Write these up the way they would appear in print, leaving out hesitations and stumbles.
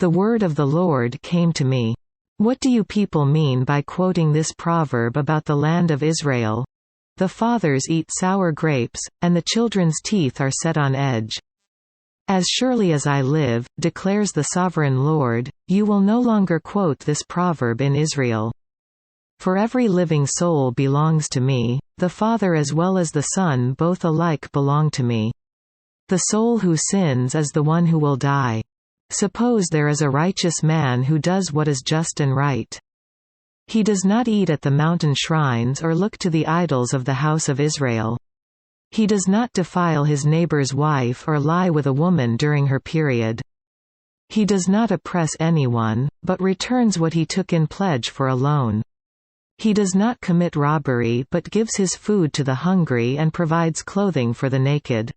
The word of the Lord came to me. What do you people mean by quoting this proverb about the land of Israel? The fathers eat sour grapes, and the children's teeth are set on edge. As surely as I live, declares the Sovereign Lord, you will no longer quote this proverb in Israel. For every living soul belongs to me, the Father as well as the Son both alike belong to me. The soul who sins is the one who will die. Suppose there is a righteous man who does what is just and right. He does not eat at the mountain shrines or look to the idols of the house of Israel. He does not defile his neighbor's wife or lie with a woman during her period. He does not oppress anyone, but returns what he took in pledge for a loan. He does not commit robbery but gives his food to the hungry and provides clothing for the naked.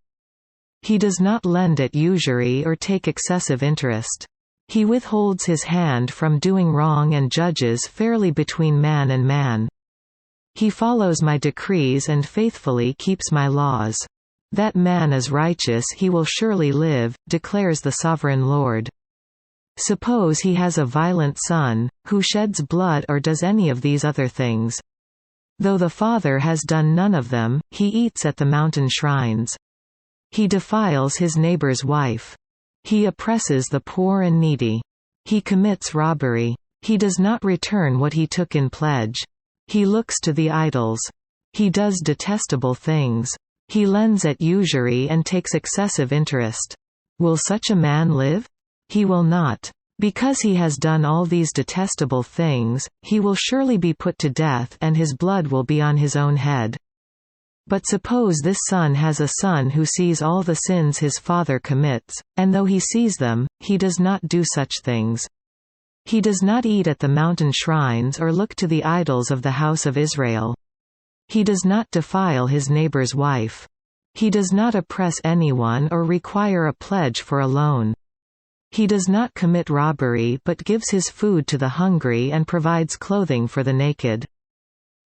He does not lend at usury or take excessive interest. He withholds his hand from doing wrong and judges fairly between man and man. He follows my decrees and faithfully keeps my laws. That man is righteous, he will surely live, declares the Sovereign Lord. Suppose he has a violent son, who sheds blood or does any of these other things. Though the father has done none of them, he eats at the mountain shrines. He defiles his neighbor's wife. He oppresses the poor and needy. He commits robbery. He does not return what he took in pledge. He looks to the idols. He does detestable things. He lends at usury and takes excessive interest. Will such a man live? He will not. Because he has done all these detestable things, he will surely be put to death and his blood will be on his own head. But suppose this son has a son who sees all the sins his father commits, and though he sees them, he does not do such things. He does not eat at the mountain shrines or look to the idols of the house of Israel. He does not defile his neighbor's wife. He does not oppress anyone or require a pledge for a loan. He does not commit robbery but gives his food to the hungry and provides clothing for the naked.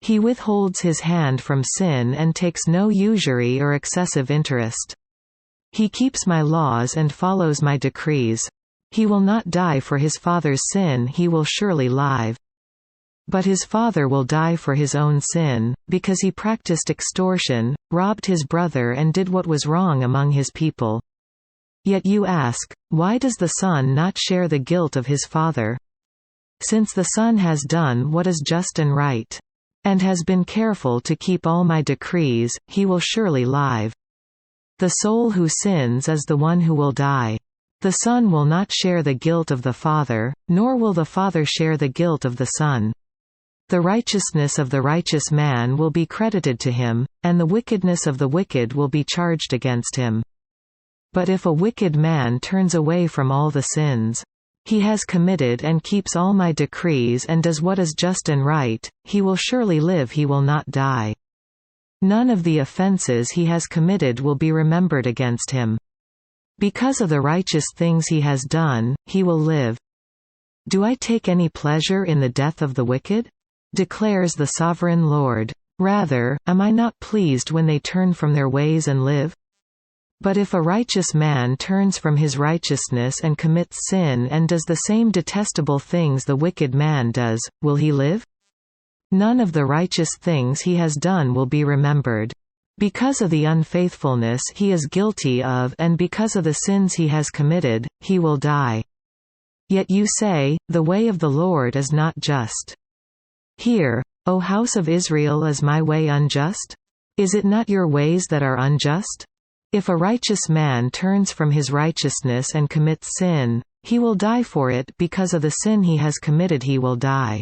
He withholds his hand from sin and takes no usury or excessive interest. He keeps my laws and follows my decrees. He will not die for his father's sin, he will surely live. But his father will die for his own sin, because he practiced extortion, robbed his brother and did what was wrong among his people. Yet you ask, why does the son not share the guilt of his father? Since the son has done what is just and right, and has been careful to keep all my decrees, he will surely live. The soul who sins is the one who will die. The son will not share the guilt of the father, nor will the father share the guilt of the son. The righteousness of the righteous man will be credited to him, and the wickedness of the wicked will be charged against him. But if a wicked man turns away from all the sins he has committed and keeps all my decrees and does what is just and right, he will surely live, he will not die. None of the offenses he has committed will be remembered against him. Because of the righteous things he has done, he will live. Do I take any pleasure in the death of the wicked? Declares the Sovereign Lord. Rather, am I not pleased when they turn from their ways and live? But if a righteous man turns from his righteousness and commits sin and does the same detestable things the wicked man does, will he live? None of the righteous things he has done will be remembered. Because of the unfaithfulness he is guilty of and because of the sins he has committed, he will die. Yet you say, the way of the Lord is not just. Hear, O house of Israel, is my way unjust? Is it not your ways that are unjust? If a righteous man turns from his righteousness and commits sin, he will die for it, because of the sin he has committed he will die.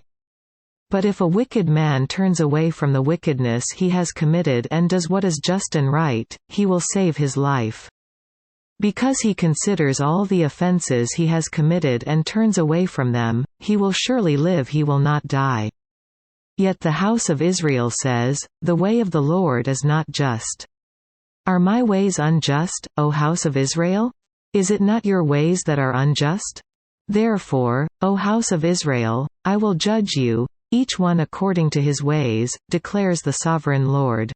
But if a wicked man turns away from the wickedness he has committed and does what is just and right, he will save his life. Because he considers all the offenses he has committed and turns away from them, he will surely live, he will not die. Yet the house of Israel says, the way of the Lord is not just. Are my ways unjust, O house of Israel? Is it not your ways that are unjust? Therefore, O house of Israel, I will judge you, each one according to his ways, declares the Sovereign Lord.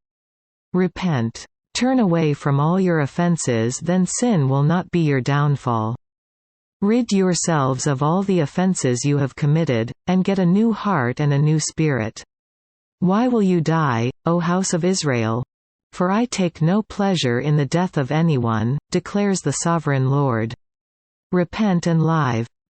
Repent. Turn away from all your offenses, then sin will not be your downfall. Rid yourselves of all the offenses you have committed, and get a new heart and a new spirit. Why will you die, O house of Israel? For I take no pleasure in the death of anyone, declares the Sovereign Lord. Repent and live.